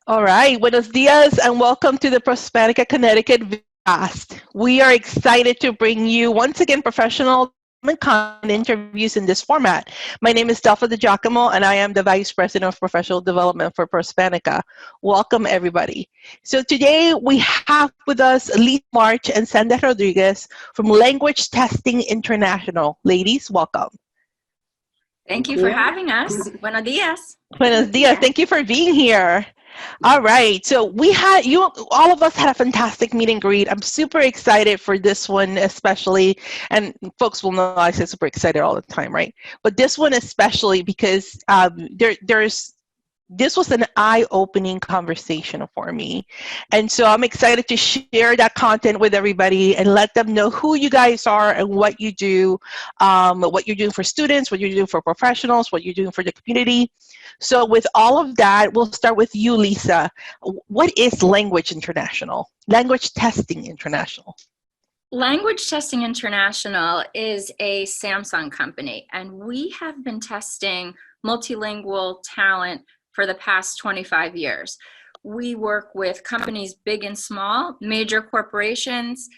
All right, buenos dias and welcome to the Prospanica, Connecticut Videocast. We are excited to bring you once again professional development content interviews in this format. My name is Delpha DiGiacomo and I am the Vice President of Professional Development for Prospanica. Welcome everybody. So today we have with us Lisa March and Sandra Rodriguez from Language Testing International. Ladies, welcome. Thank you for having us. Buenos dias. Buenos dias. Thank you for being here. All right, so we had all of us had a fantastic meet and greet. I'm super excited for this one, especially, and folks will know I say super excited all the time, right? But this one especially because this was an eye-opening conversation for me. And so I'm excited to share that content with everybody and let them know who you guys are and what you do, what you're doing for students, what you're doing for professionals, what you're doing for the community. So with all of that, we'll start with you, Lisa. What is Language International? Language Testing International. Language Testing International is a Samsung company, and we have been testing multilingual talent for the past 25 years. We work with companies big and small, major corporations,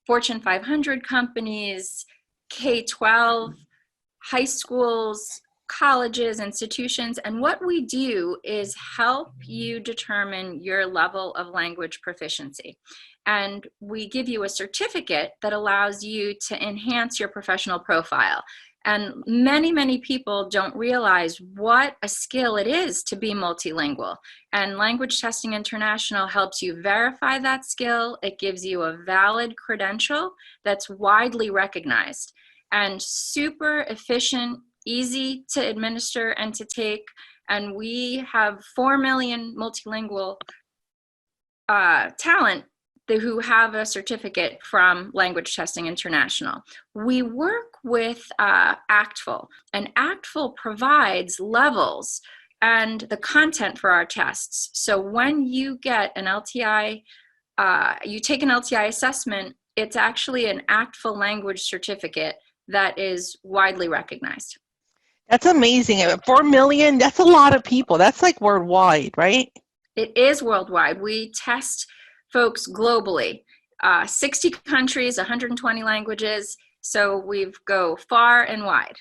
Fortune 500 companies, K-12, high schools, colleges, institutions, and what we do is help you determine your level of language proficiency. And we give you a certificate that allows you to enhance your professional profile. And many people don't realize what a skill it is to be multilingual. And Language Testing International helps you verify that skill. It gives you a valid credential that's widely recognized and super efficient, easy to administer and to take. And we have 4 million multilingual talent who have a certificate from Language Testing International. We work with ACTFL, and ACTFL provides levels and the content for our tests. So when you get an LTI, you take an LTI assessment, it's actually an ACTFL language certificate that is widely recognized. That's amazing. 4 million, that's a lot of people. That's like worldwide, right? It is worldwide. We test folks globally, 60 countries, 120 languages. So we go far and wide.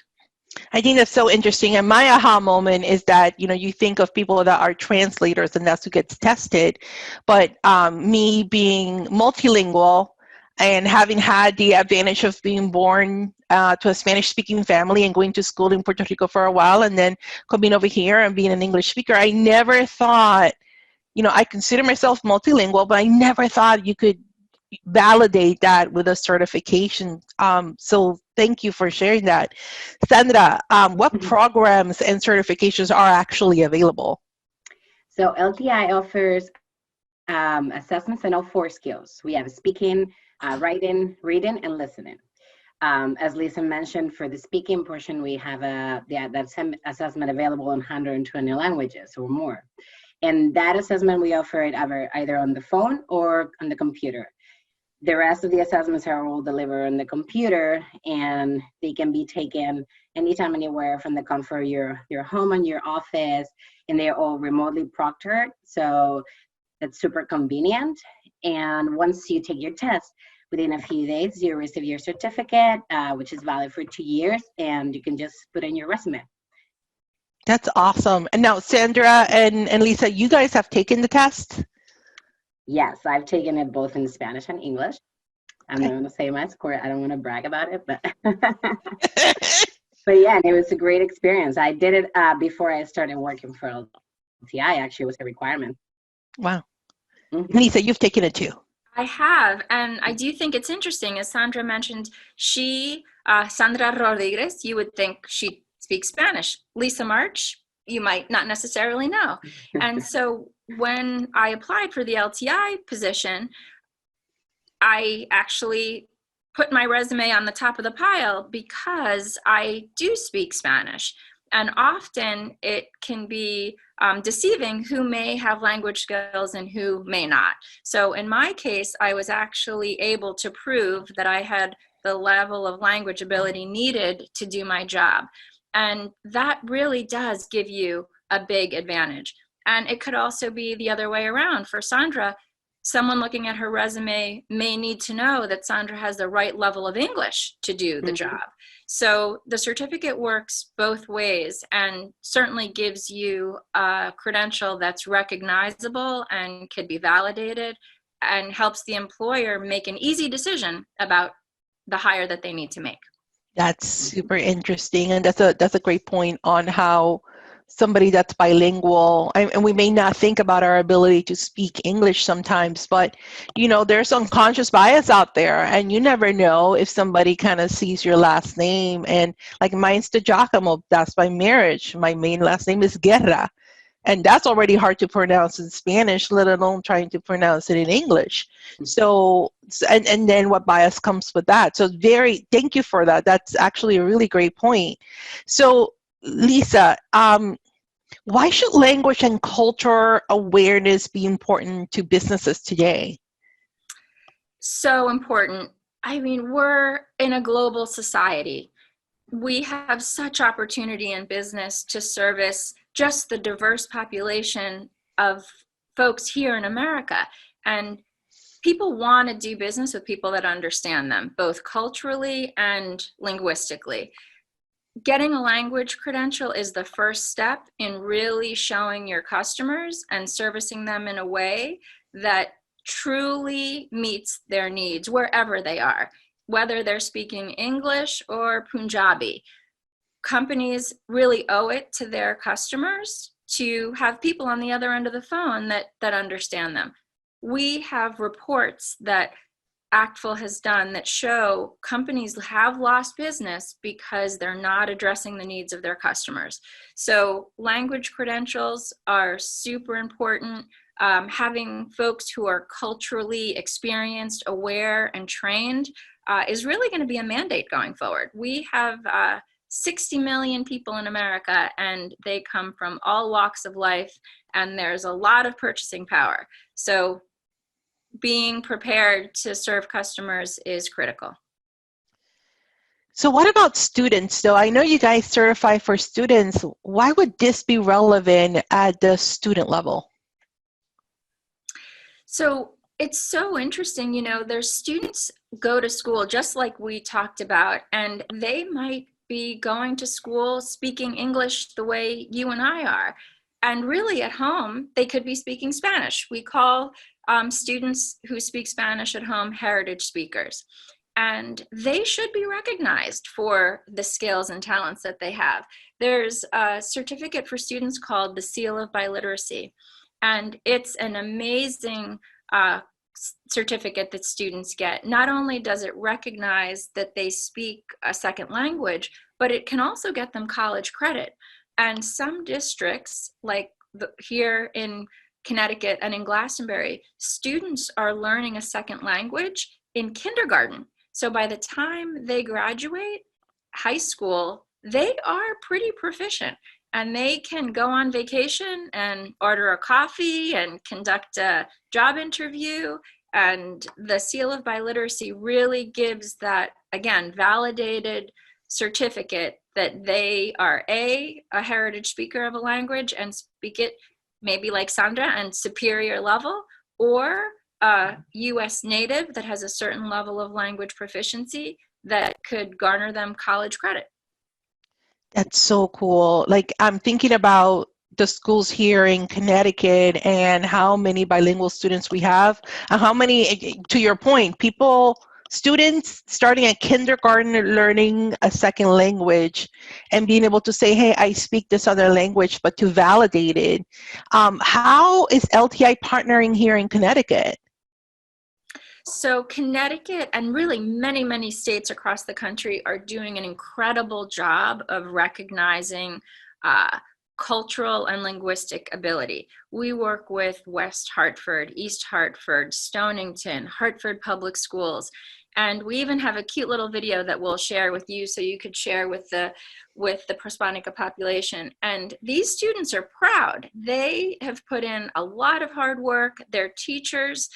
I think that's so interesting. And my aha moment is that, you think of people that are translators and that's who gets tested. But me being multilingual and having had the advantage of being born to a Spanish-speaking family and going to school in Puerto Rico for a while and then coming over here and being an English speaker, I never thought, I consider myself multilingual, but I never thought you could validate that with a certification. So thank you for sharing that. Sandra, what programs and certifications are actually available? So LTI offers assessments in all 4 skills. We have speaking, writing, reading, and listening. As Lisa mentioned, for the speaking portion, we have that assessment available in 120 languages or more. And that assessment, we offer it either on the phone or on the computer. The rest of the assessments are all delivered on the computer, and they can be taken anytime, anywhere from the comfort of your home and your office, and they're all remotely proctored. So that's super convenient. And once you take your test, within a few days, you receive your certificate, which is valid for 2 years, and you can just put in your resume. That's awesome. And now, Sandra and Lisa, you guys have taken the test? Yes, I've taken it both in Spanish and English. I'm not going to say my score. I don't want to brag about it, but but yeah, it was a great experience. I did it before I started working for LTI. Actually, it was a requirement. Wow. Lisa, you've taken it too. I have, and I do think it's interesting. As Sandra mentioned, Sandra Rodriguez, you would think she speaks Spanish. Lisa March, you might not necessarily know. And so when I applied for the LTI position, I actually put my resume on the top of the pile because I do speak Spanish. And often it can be deceiving who may have language skills and who may not. So in my case, I was actually able to prove that I had the level of language ability needed to do my job. And that really does give you a big advantage. And it could also be the other way around. For Sandra, someone looking at her resume may need to know that Sandra has the right level of English to do the job. So the certificate works both ways and certainly gives you a credential that's recognizable and could be validated, and helps the employer make an easy decision about the hire that they need to make. That's super interesting, and that's a great point on how somebody that's bilingual, and we may not think about our ability to speak English sometimes, but there's unconscious bias out there, and you never know if somebody kind of sees your last name. And like mine's DiGiacomo, that's my marriage. My main last name is Guerra. And that's already hard to pronounce in Spanish, let alone trying to pronounce it in English. So, and then what bias comes with that. So thank you for that. That's actually a really great point. So, Lisa, why should language and culture awareness be important to businesses today? So important. I mean, we're in a global society. We have such opportunity in business to service just the diverse population of folks here in America. And people want to do business with people that understand them, both culturally and linguistically. Getting a language credential is the first step in really showing your customers and servicing them in a way that truly meets their needs wherever they are, whether they're speaking English or Punjabi. Companies really owe it to their customers to have people on the other end of the phone that understand them. We have reports that ACTFL has done that show companies have lost business because they're not addressing the needs of their customers. So language credentials are super important. Having folks who are culturally experienced, aware, and trained is really going to be a mandate going forward. We have 60 million people in America, and they come from all walks of life, and there's a lot of purchasing power. So being prepared to serve customers is critical. So what about students, though? I know you guys certify for students. Why would this be relevant at the student level? So it's so interesting, there's students go to school just like we talked about, and they might be going to school speaking English the way you and I are. And really at home, they could be speaking Spanish. We call students who speak Spanish at home heritage speakers. And they should be recognized for the skills and talents that they have. There's a certificate for students called the Seal of Biliteracy. And it's an amazing certificate that students get. Not only does it recognize that they speak a second language, but it can also get them college credit. And some districts, like here in Connecticut and in Glastonbury, students are learning a second language in kindergarten. So by the time they graduate high school, they are pretty proficient. And they can go on vacation and order a coffee and conduct a job interview. And the Seal of Biliteracy really gives that, again, validated certificate that they are a heritage speaker of a language and speak it maybe like Sandra and superior level, or a US native that has a certain level of language proficiency that could garner them college credit. That's so cool. Like, I'm thinking about the schools here in Connecticut and how many bilingual students we have, and how many, to your point, students starting at kindergarten learning a second language and being able to say, hey, I speak this other language, but to validate it. How is LTI partnering here in Connecticut? So Connecticut and really many, many states across the country are doing an incredible job of recognizing cultural and linguistic ability. We work with West Hartford, East Hartford, Stonington, Hartford Public Schools, and we even have a cute little video that we'll share with you so you could share with the Prospanica population. And these students are proud. They have put in a lot of hard work. Their teachers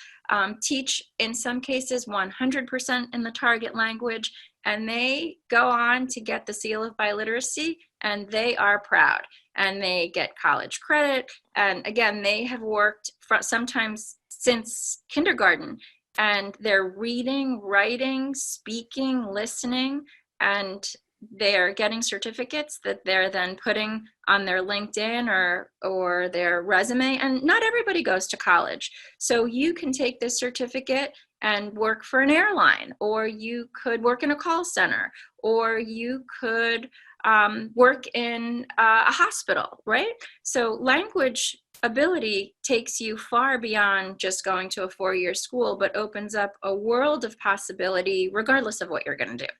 teach, in some cases, 100% in the target language, and they go on to get the Seal of Biliteracy and they are proud, and they get college credit. And again, they have worked sometimes since kindergarten, and they're reading, writing, speaking, listening, and they're getting certificates that they're then putting on their LinkedIn or their resume. And not everybody goes to college. So you can take this certificate and work for an airline, or you could work in a call center, or you could work in a hospital, right? So language ability takes you far beyond just going to a 4-year school, but opens up a world of possibility regardless of what you're going to do.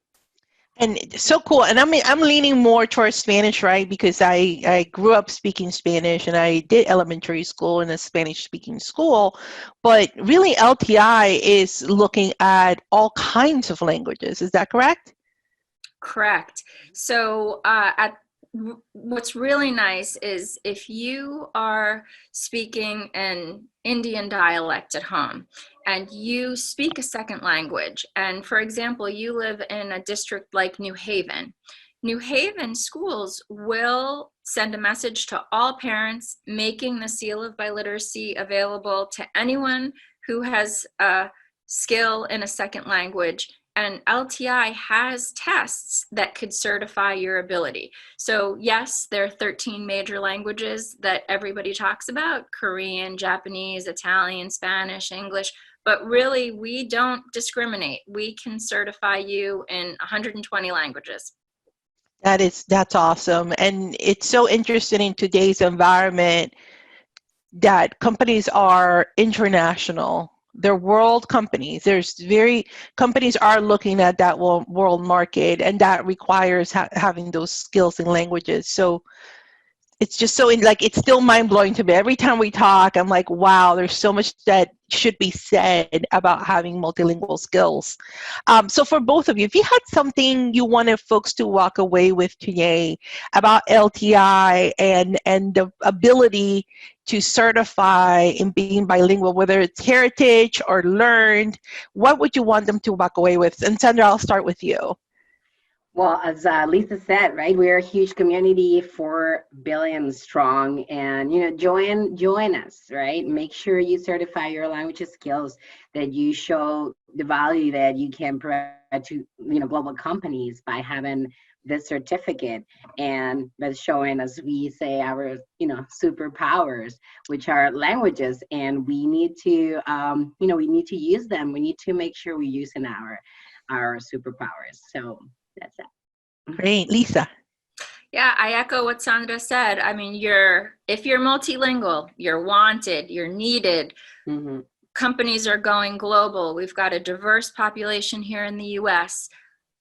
And so cool. And I'm leaning more towards Spanish, right? Because I grew up speaking Spanish, and I did elementary school in a Spanish-speaking school. But really, LTI is looking at all kinds of languages. Is that correct? Correct. So what's really nice is if you are speaking an Indian dialect at home and you speak a second language, and for example, you live in a district like New Haven, New Haven schools will send a message to all parents making the seal of biliteracy available to anyone who has a skill in a second language. And LTI has tests that could certify your ability. So yes, there are 13 major languages that everybody talks about: Korean, Japanese, Italian, Spanish, English. But really, we don't discriminate. We can certify you in 120 languages. That's awesome. And it's so interesting in today's environment that companies are international. They're world companies. Companies are looking at that world market, and that requires having those skills in languages. So it's just it's still mind-blowing to me. Every time we talk, I'm like, wow, there's so much that should be said about having multilingual skills. So for both of you, if you had something you wanted folks to walk away with today about LTI and the ability to certify in being bilingual, whether it's heritage or learned, what would you want them to walk away with? And Sandra, I'll start with you. Well, as Lisa said, right, we're a huge community, 4 billion strong, and join us, right? Make sure you certify your language skills, that you show the value that you can provide to global companies by having this certificate, and by showing, as we say, our superpowers, which are languages, and we need to we need to use them. We need to make sure we're using our superpowers. So that's it. Great. Lisa. Yeah, I echo what Sandra said. I mean, if you're multilingual, you're wanted, you're needed. Mm-hmm. Companies are going global. We've got a diverse population here in the US.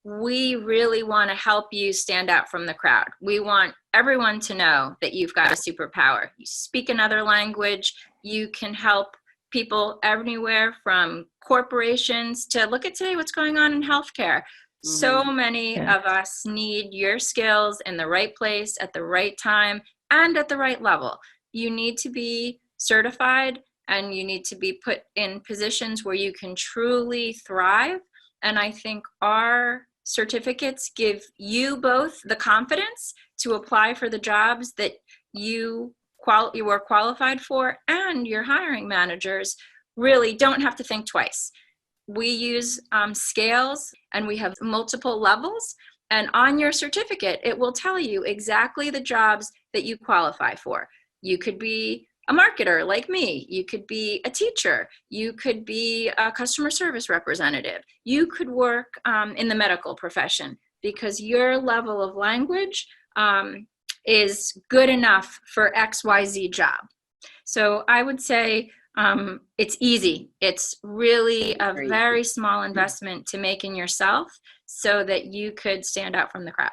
We really want to help you stand out from the crowd. We want everyone to know that you've got a superpower. You speak another language. You can help people everywhere, from corporations to look at today what's going on in healthcare. So many of us need your skills in the right place, at the right time, and at the right level. You need to be certified, and you need to be put in positions where you can truly thrive. And I think our certificates give you both the confidence to apply for the jobs that you are qualified for, and your hiring managers really don't have to think twice. We use scales, and we have multiple levels, and on your certificate it will tell you exactly the jobs that you qualify for. You could be a marketer like me, you could be a teacher, you could be a customer service representative, you could work in the medical profession, because your level of language is good enough for XYZ job. So I would say it's easy. It's really a very small investment to make in yourself so that you could stand out from the crowd.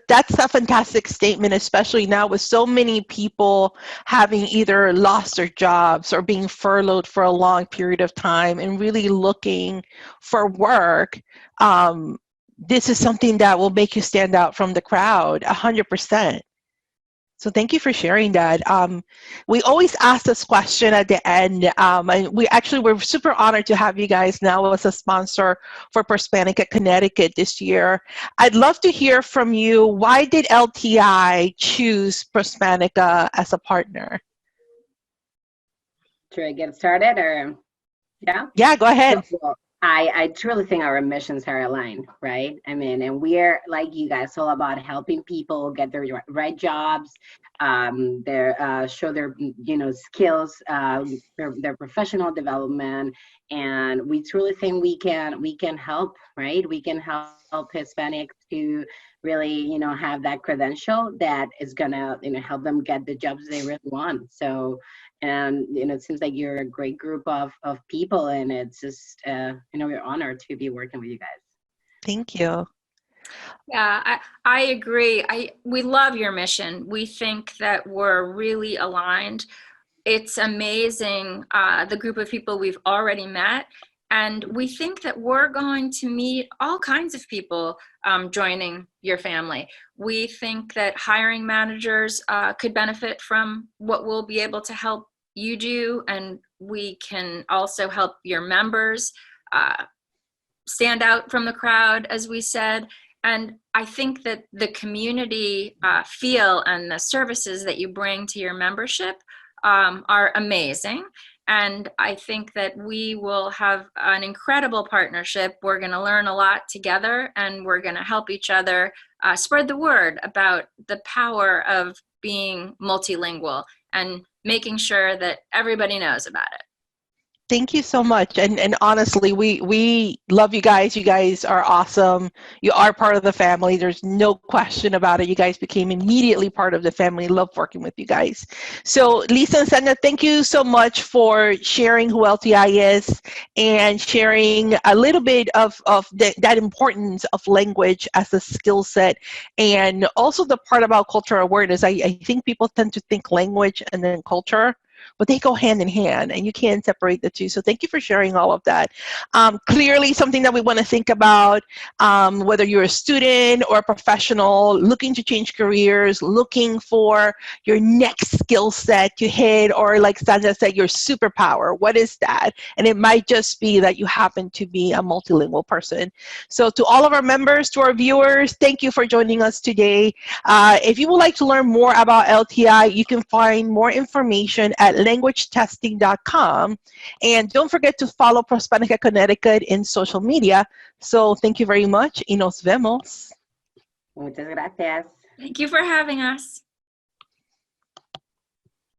That's a fantastic statement, especially now with so many people having either lost their jobs or being furloughed for a long period of time and really looking for work. This is something that will make you stand out from the crowd 100%. So thank you for sharing that. We always ask this question at the end, and we're super honored to have you guys now as a sponsor for Prospanica Connecticut this year. I'd love to hear from you. Why did LTI choose Prospanica as a partner? Should I get started, or yeah? Yeah, go ahead. So, I truly think our missions are aligned, right? I mean, and we're like you guys, all about helping people get their right jobs, show their skills, their professional development, and we truly think we can help, right? We can help Hispanics to really have that credential that is gonna help them get the jobs they really want. So. And it seems like you're a great group of people, and it's just we're honored to be working with you guys. Thank you. Yeah, I agree. We love your mission. We think that we're really aligned. It's amazing, the group of people we've already met, and we think that we're going to meet all kinds of people joining your family. We think that hiring managers could benefit from what we'll be able to help you do, and we can also help your members stand out from the crowd, as we said. And I think that the community feel and the services that you bring to your membership are amazing. And I think that we will have an incredible partnership. We're going to learn a lot together, and we're going to help each other spread the word about the power of being multilingual and making sure that everybody knows about it. Thank you so much. And honestly, we love you guys. You guys are awesome. You are part of the family. There's no question about it. You guys became immediately part of the family. Love working with you guys. So Lisa and Sandra, thank you so much for sharing who LTI is and sharing a little bit of that importance of language as a skill set, and also the part about cultural awareness. I think people tend to think language and then culture, but they go hand in hand, and you can't separate the two. So thank you for sharing all of that. Clearly something that we want to think about, whether you're a student or a professional looking to change careers, looking for your next skill set to hit, or like Sandra said, your superpower. What is that? And it might just be that you happen to be a multilingual person. So to all of our members, to our viewers, thank you for joining us today. If you would like to learn more about LTI, you can find more information at languagetesting.com. And don't forget to follow Prospanica Connecticut in social media. So thank you very much, y nos vemos. Muchas gracias. Thank you for having us.